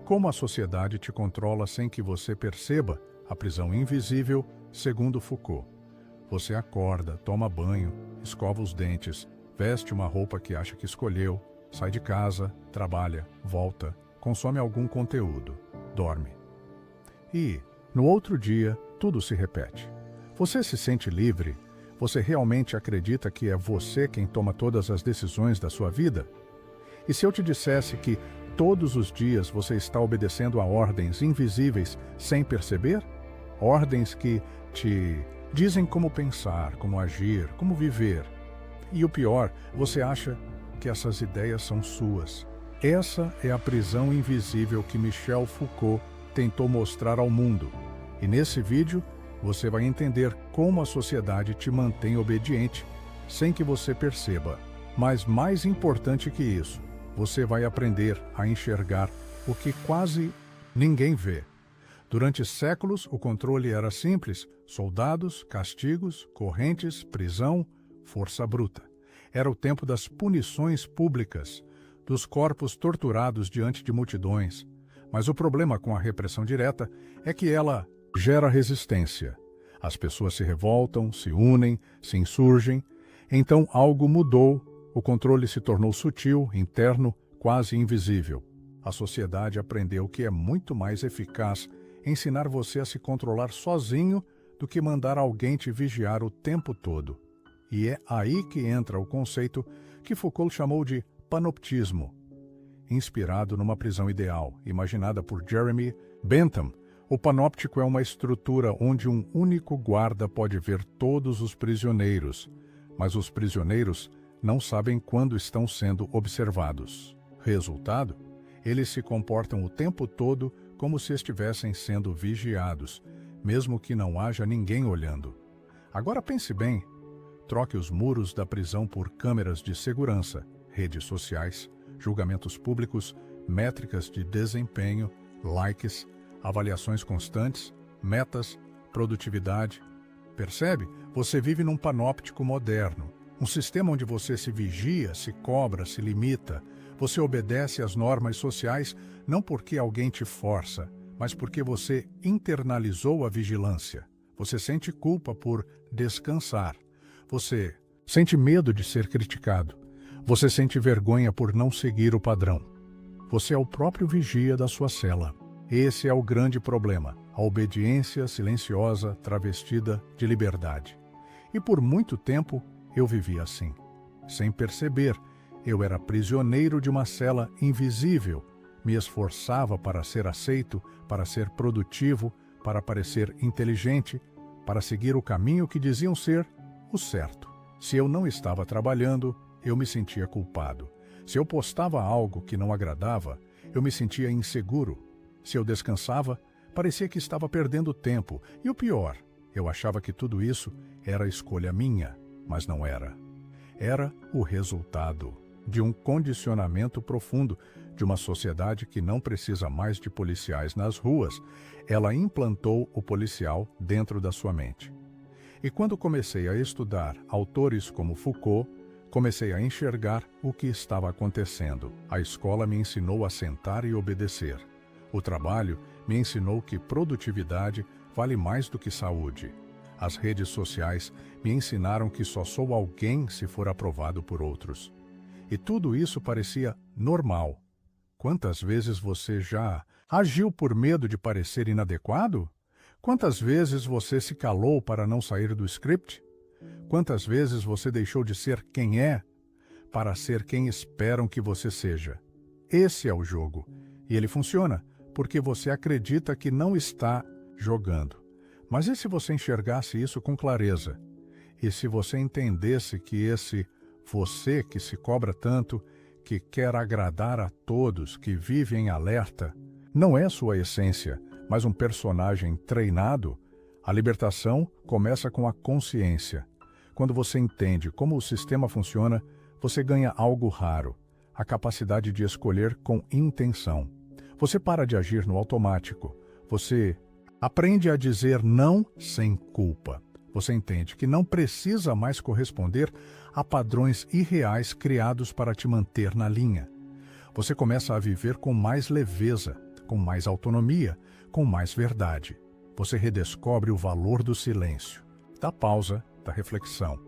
Como a sociedade te controla sem que você perceba, a prisão invisível, segundo Foucault. Você acorda, toma banho, escova os dentes, veste uma roupa que acha que escolheu, sai de casa, trabalha, volta, consome algum conteúdo, dorme. E, no outro dia, tudo se repete. Você se sente livre? Você realmente acredita que é você quem toma todas as decisões da sua vida? E se eu te dissesse que todos os dias você está obedecendo a ordens invisíveis sem perceber? Ordens que te dizem como pensar, como agir, como viver. E o pior, você acha que essas ideias são suas. Essa é a prisão invisível que Michel Foucault tentou mostrar ao mundo. E nesse vídeo, você vai entender como a sociedade te mantém obediente, sem que você perceba. Mas mais importante que isso, você vai aprender a enxergar o que quase ninguém vê. Durante séculos, o controle era simples: soldados, castigos, correntes, prisão, força bruta. Era o tempo das punições públicas, dos corpos torturados diante de multidões. Mas o problema com a repressão direta é que ela gera resistência. As pessoas se revoltam, se unem, se insurgem. Então algo mudou, o controle se tornou sutil, interno, quase invisível. A sociedade aprendeu que é muito mais eficaz ensinar você a se controlar sozinho do que mandar alguém te vigiar o tempo todo. E é aí que entra o conceito que Foucault chamou de panoptismo. Inspirado numa prisão ideal, imaginada por Jeremy Bentham, o panóptico é uma estrutura onde um único guarda pode ver todos os prisioneiros, mas os prisioneiros não sabem quando estão sendo observados. Resultado? Eles se comportam o tempo todo como se estivessem sendo vigiados, mesmo que não haja ninguém olhando. Agora pense bem. Troque os muros da prisão por câmeras de segurança, redes sociais, julgamentos públicos, métricas de desempenho, likes, avaliações constantes, metas, produtividade. Percebe? Você vive num panóptico moderno, um sistema onde você se vigia, se cobra, se limita. Você obedece às normas sociais não porque alguém te força, mas porque você internalizou a vigilância. Você sente culpa por descansar. Você sente medo de ser criticado. Você sente vergonha por não seguir o padrão. Você é o próprio vigia da sua cela. Esse é o grande problema, a obediência silenciosa travestida de liberdade. E por muito tempo eu vivi assim. Sem perceber, eu era prisioneiro de uma cela invisível. Me esforçava para ser aceito, para ser produtivo, para parecer inteligente, para seguir o caminho que diziam ser o certo. Se eu não estava trabalhando, eu me sentia culpado. Se eu postava algo que não agradava, eu me sentia inseguro. Se eu descansava, parecia que estava perdendo tempo. E o pior, eu achava que tudo isso era escolha minha, mas não era. Era o resultado de um condicionamento profundo de uma sociedade que não precisa mais de policiais nas ruas. Ela implantou o policial dentro da sua mente. E quando comecei a estudar autores como Foucault, comecei a enxergar o que estava acontecendo. A escola me ensinou a sentar e obedecer. O trabalho me ensinou que produtividade vale mais do que saúde. As redes sociais me ensinaram que só sou alguém se for aprovado por outros. E tudo isso parecia normal. Quantas vezes você já agiu por medo de parecer inadequado? Quantas vezes você se calou para não sair do script? Quantas vezes você deixou de ser quem é para ser quem esperam que você seja? Esse é o jogo. E ele funciona porque você acredita que não está jogando. Mas e se você enxergasse isso com clareza? E se você entendesse que esse você que se cobra tanto, que quer agradar a todos, que vive em alerta, não é sua essência, mas um personagem treinado? A libertação começa com a consciência. Quando você entende como o sistema funciona, você ganha algo raro, a capacidade de escolher com intenção. Você para de agir no automático. Você aprende a dizer não sem culpa. Você entende que não precisa mais corresponder a padrões irreais criados para te manter na linha. Você começa a viver com mais leveza, com mais autonomia, com mais verdade. Você redescobre o valor do silêncio, da pausa, da reflexão.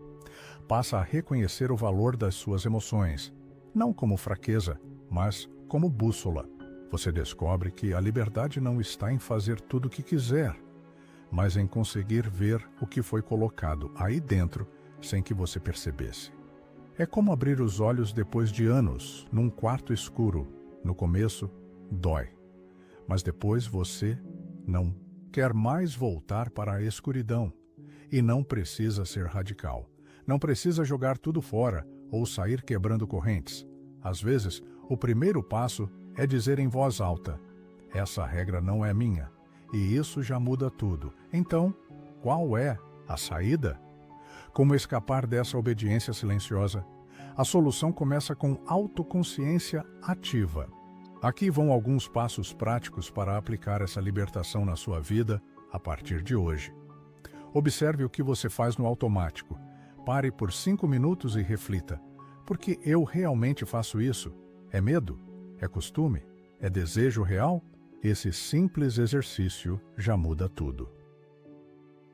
Passa a reconhecer o valor das suas emoções, não como fraqueza, mas como bússola. Você descobre que a liberdade não está em fazer tudo o que quiser, mas em conseguir ver o que foi colocado aí dentro sem que você percebesse. É como abrir os olhos depois de anos, num quarto escuro. No começo, dói. Mas depois você não quer mais voltar para a escuridão. E não precisa ser radical. Não precisa jogar tudo fora ou sair quebrando correntes. Às vezes, o primeiro passo é dizer em voz alta: essa regra não é minha. E isso já muda tudo. Então, qual é a saída? Como escapar dessa obediência silenciosa? A solução começa com autoconsciência ativa. Aqui vão alguns passos práticos para aplicar essa libertação na sua vida a partir de hoje. Observe o que você faz no automático. Pare por 5 minutos e reflita. Por que eu realmente faço isso? É medo? É costume? É desejo real? Esse simples exercício já muda tudo.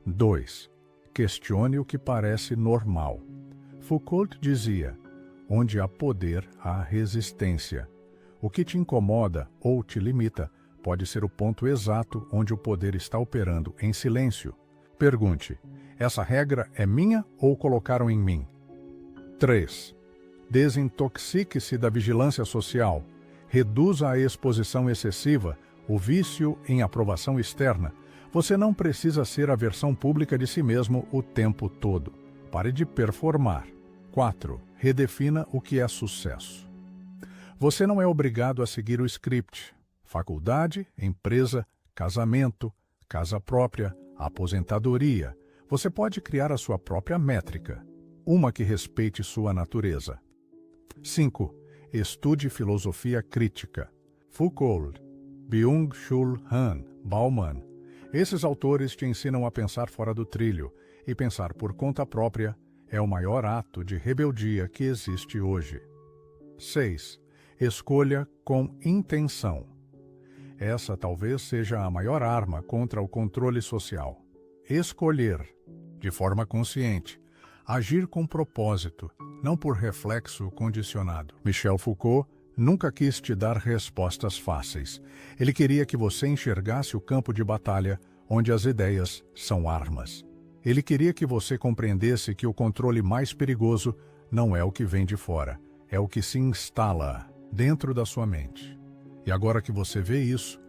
2. Questione o que parece normal. Foucault dizia: onde há poder, há resistência. O que te incomoda ou te limita pode ser o ponto exato onde o poder está operando em silêncio. Pergunte: essa regra é minha ou colocaram em mim? 3. Desintoxique-se da vigilância social. Reduza a exposição excessiva, o vício em aprovação externa. Você não precisa ser a versão pública de si mesmo o tempo todo. Pare de performar. 4. Redefina o que é sucesso. Você não é obrigado a seguir o script. Faculdade, empresa, casamento, casa própria, aposentadoria. Você pode criar a sua própria métrica, uma que respeite sua natureza. 5. Estude filosofia crítica. Foucault, Byung-Chul Han, Bauman. Esses autores te ensinam a pensar fora do trilho, e pensar por conta própria é o maior ato de rebeldia que existe hoje. 6. Escolha com intenção. Essa talvez seja a maior arma contra o controle social. Escolher, de forma consciente, agir com propósito, não por reflexo condicionado. Michel Foucault nunca quis te dar respostas fáceis. Ele queria que você enxergasse o campo de batalha onde as ideias são armas. Ele queria que você compreendesse que o controle mais perigoso não é o que vem de fora, é o que se instala dentro da sua mente. E agora que você vê isso,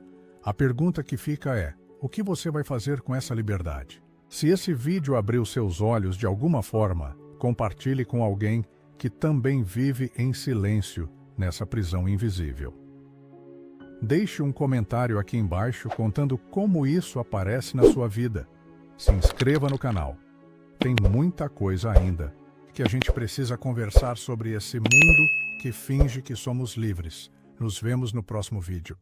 a pergunta que fica é: o que você vai fazer com essa liberdade? Se esse vídeo abriu seus olhos de alguma forma, compartilhe com alguém que também vive em silêncio nessa prisão invisível. Deixe um comentário aqui embaixo contando como isso aparece na sua vida. Se inscreva no canal. Tem muita coisa ainda que a gente precisa conversar sobre esse mundo que finge que somos livres. Nos vemos no próximo vídeo.